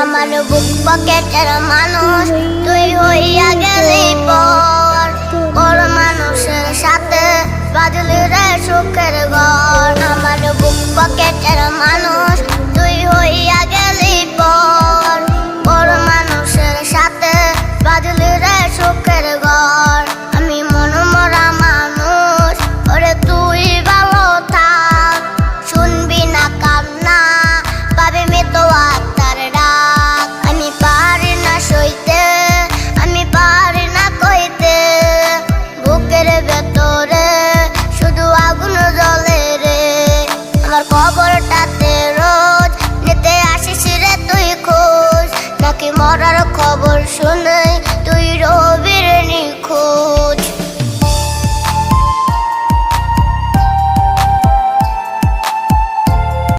আমার বুক পকেটের মানুষ তুই হইয়া গেলি পর, পর মানুষের সাথে বাজলি রে সুখের ঘর। আমার বুক পকেটের মানুষ তুই হইয়া গেলি পর, পর মানুষের সাথে বাজলি রে সুখের ঘর। আমি মনমরা মানুষ ওরে তুই ভালো থাক, শুনবি না কান্না পাবে মৃত আত্মার ডাক। আমি পারি না সইতে, আমি পারি না কইতে, বুকের ভেতরে শুধু আগুন জ্বলে রে। আমার খবরটাতে রোজ নিতে আসিস রে তুই খোঁজ, নাকি মরার খবর শুনে তুই রোজ